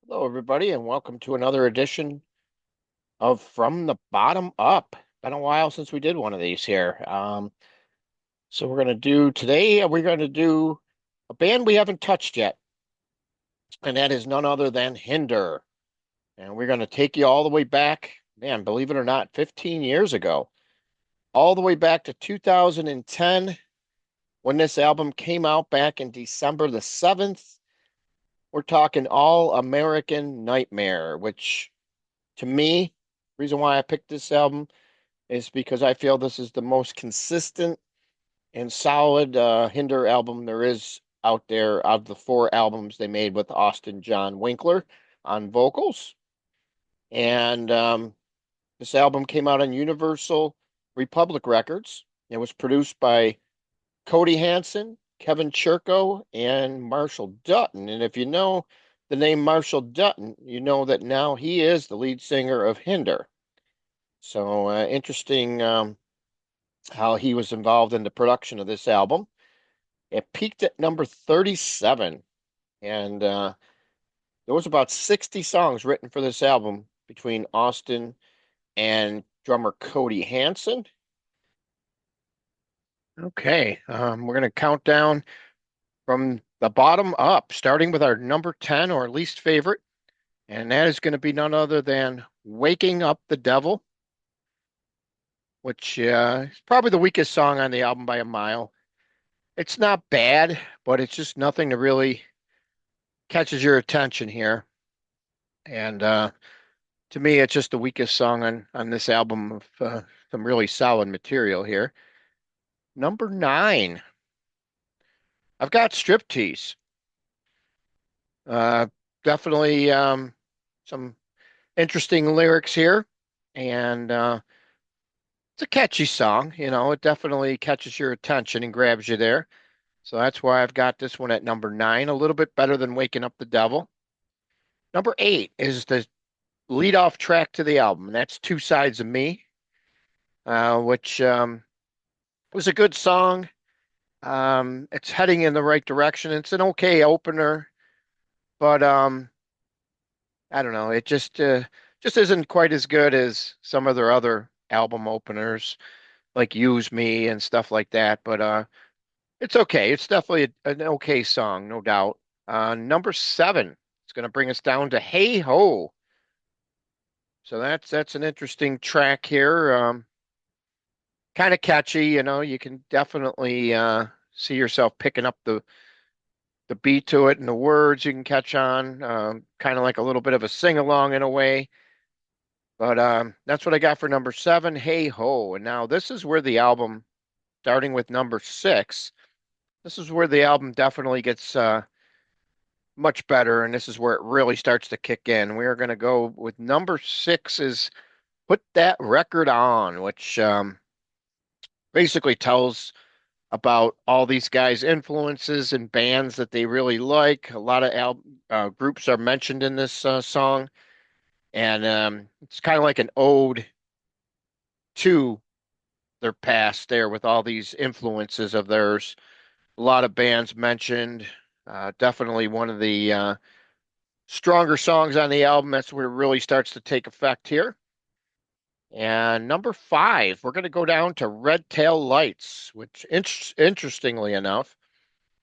Hello, everybody, and welcome to another edition of From the Bottom Up. Been a while since we did one of these here. So we're going to do today, we're going to do a band we haven't touched yet, and that is none other than Hinder. And we're going to take you all the way back, man, believe it or not, 15 years ago, all the way back to 2010 when this album came out back in December the 7th. We're talking All American Nightmare, which to me, reason why I picked this album is because I feel this is the most consistent and solid Hinder album there is out there out of the four albums they made with Austin John Winkler on vocals. And this album came out on Universal Republic Records. It was produced by Cody Hansen, Kevin Churko, and Marshall Dutton. And if you know the name Marshall Dutton, you know that now he is the lead singer of Hinder. So interesting how he was involved in the production of this album. It peaked at number 37, and there was about 60 songs written for this album between Austin and drummer Cody Hansen. Okay, we're going to count down from the bottom up, starting with our number 10 or least favorite, and that is going to be none other than Waking Up the Devil, which is probably the weakest song on the album by a mile. It's not bad, but it's just nothing that really catches your attention here. And to me, it's just the weakest song on this album of some really solid material here. Number nine, I've got Striptease. Uh, definitely some interesting lyrics here, and it's a catchy song. You know, it definitely catches your attention and grabs you there. So that's why I've got this one at number nine, a little bit better than Waking Up the Devil. Number eight is the lead off track to the album. That's Two Sides of Me, which was a good song. It's heading in the right direction. It's an okay opener, but I don't know. It just isn't quite as good as some of their other album openers, like Use Me and stuff like that. But it's okay. It's definitely an okay song, no doubt. Number seven, it's going to bring us down to Hey Ho. So that's an interesting track here. Kind of catchy, you know. You can definitely see yourself picking up the beat to it and the words you can catch on. Kind of like a little bit of a sing along in a way. But that's what I got for number seven, Hey Ho. And now this is where the album, starting with number six, this is where the album definitely gets much better, and this is where it really starts to kick in. We are going to go with number six is Put That Record On, which basically tells about all these guys' influences and bands that they really like. A lot of groups are mentioned in this song, and it's kind of like an ode to their past there with all these influences of theirs. A lot of bands mentioned. Definitely one of the stronger songs on the album. That's where it really starts to take effect here. And number five, we're going to go down to Red Tail Lights, which interestingly enough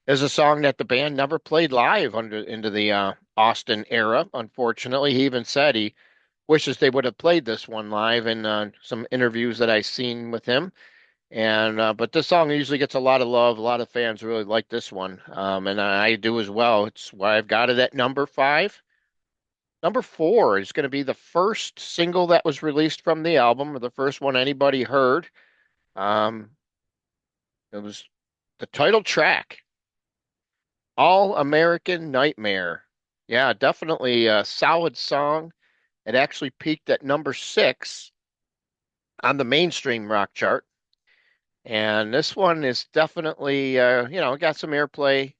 is a song that the band never played live under into the Austin era. Unfortunately, he even said he wishes they would have played this one live in some interviews that I've seen with him. And but this song usually gets a lot of love. A lot of fans really like this one, and I do as well. It's why I've got it at number five. Number four is going to be the first single that was released from the album, or the first one anybody heard. Um, it was the title track, All American Nightmare. Yeah, definitely a solid song. It actually peaked at number six on the mainstream rock chart. And this one is definitely, got some airplay.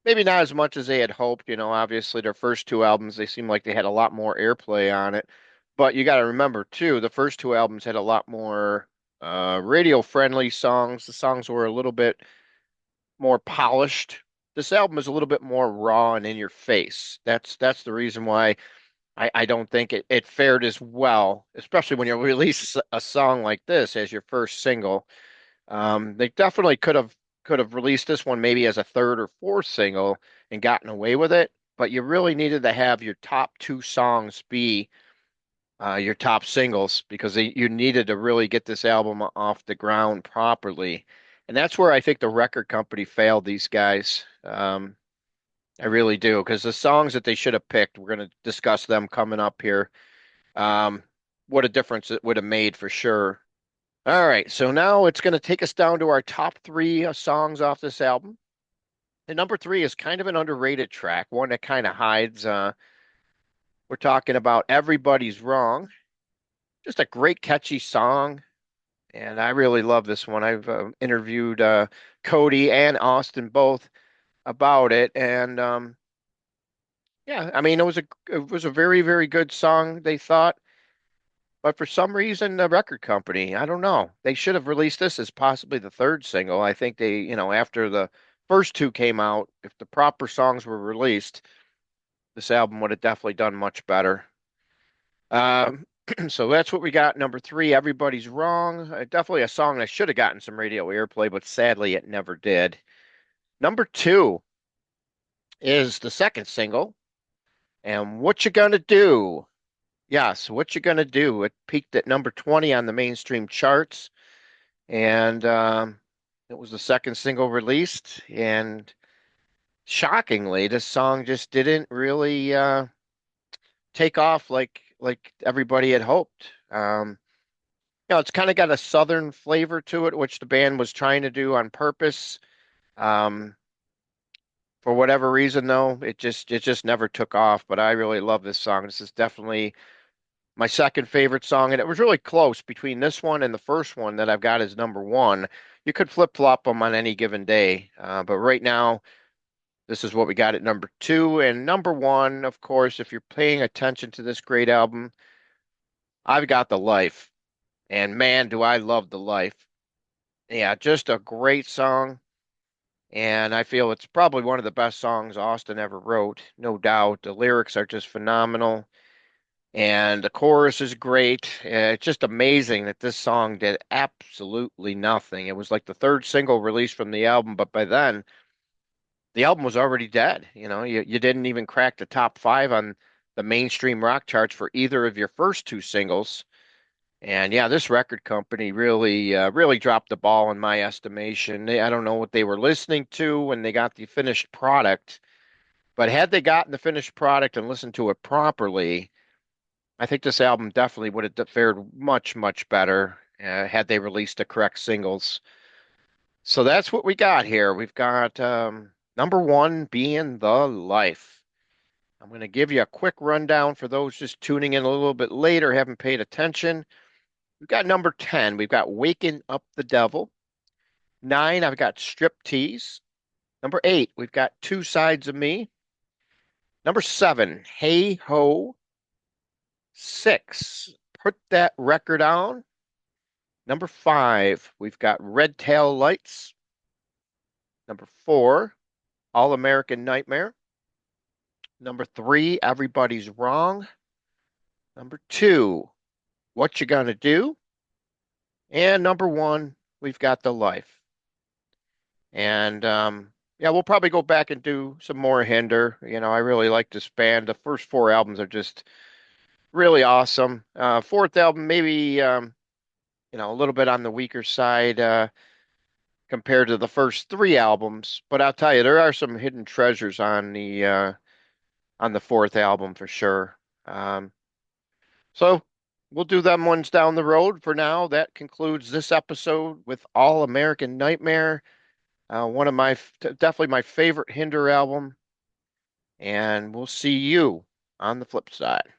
Maybe not as much as they had hoped. You know, obviously their first two albums, they seemed like they had a lot more airplay on it. But you got to remember too, the first two albums had a lot more radio friendly songs. The songs were a little bit more polished. this album is a little bit more raw and in your face. That's the reason why I don't think it fared as well, especially when you release a song like this as your first single. They definitely could have released this one maybe as a third or fourth single and gotten away with it, but you really needed to have your top two songs be your top singles because you needed to really get this album off the ground properly. And that's where I think the record company failed these guys. I really do, because the songs that they should have picked, we're going to discuss them coming up here. Um, what a difference it would have made for sure. All right, so now it's going to take us down to our top three songs off this album. And number three is kind of an underrated track, one that kind of hides. We're talking about Everybody's Wrong. Just a great, catchy song. And I really love this one. I've interviewed Cody and Austin both about it. And yeah, I mean, it was a very, very good song, they thought. But for some reason, the record company, I don't know, they should have released this as possibly the third single. I think they, after the first two came out, if the proper songs were released, this album would have definitely done much better. Um, so that's what we got. Number three, Everybody's Wrong. Definitely a song that should have gotten some radio airplay, but sadly it never did. Number two is the second single, and What You Gonna Do? Yes, What You Gonna Do? It peaked at number 20 on the mainstream charts, and it was the second single released. And shockingly, this song just didn't really take off like everybody had hoped. It's kind of got a southern flavor to it, which the band was trying to do on purpose. Um, for whatever reason, though, it just never took off. But I really love this song. This is definitely my second favorite song, and it was really close between this one and the first one that I've got as number one. You could flip-flop them on any given day, but right now, this is what we got at number two. And number one, of course, if you're paying attention to this great album, I've got The Life. And man, do I love The Life. Yeah, just a great song. And I feel it's probably one of the best songs Austin ever wrote, no doubt. The lyrics are just phenomenal. And the chorus is great. It's just amazing that this song did absolutely nothing. It was like the third single released from the album, but by then the album was already dead. You didn't even crack the top five on the mainstream rock charts for either of your first two singles. And yeah, this record company really dropped the ball in my estimation. I don't know what they were listening to when they got the finished product, but had they gotten the finished product and listened to it properly, I think this album definitely would have fared much, much better had they released the correct singles. So that's what we got here. We've got number one being The Life. I'm going to give you a quick rundown for those just tuning in a little bit later, haven't paid attention. We've got number 10. We've got Waking Up the Devil. 9, I've got Strip Tease. Number 8, we've got Two Sides of Me. Number 7, Hey Ho. 6, Put That Record On. Number 5, we've got Red Tail Lights. Number 4, All American Nightmare. Number 3, Everybody's Wrong. Number 2, What You Gonna Do? And number 1, we've got The Life. And yeah, we'll probably go back and do some more Hinder. I really like this band. The first four albums are just really awesome. Fourth album, maybe a little bit on the weaker side compared to the first three albums. But I'll tell you, there are some hidden treasures on the fourth album for sure. So we'll do them ones down the road. For now, that concludes this episode with All American Nightmare. One of definitely my favorite Hinder album. And we'll see you on the flip side.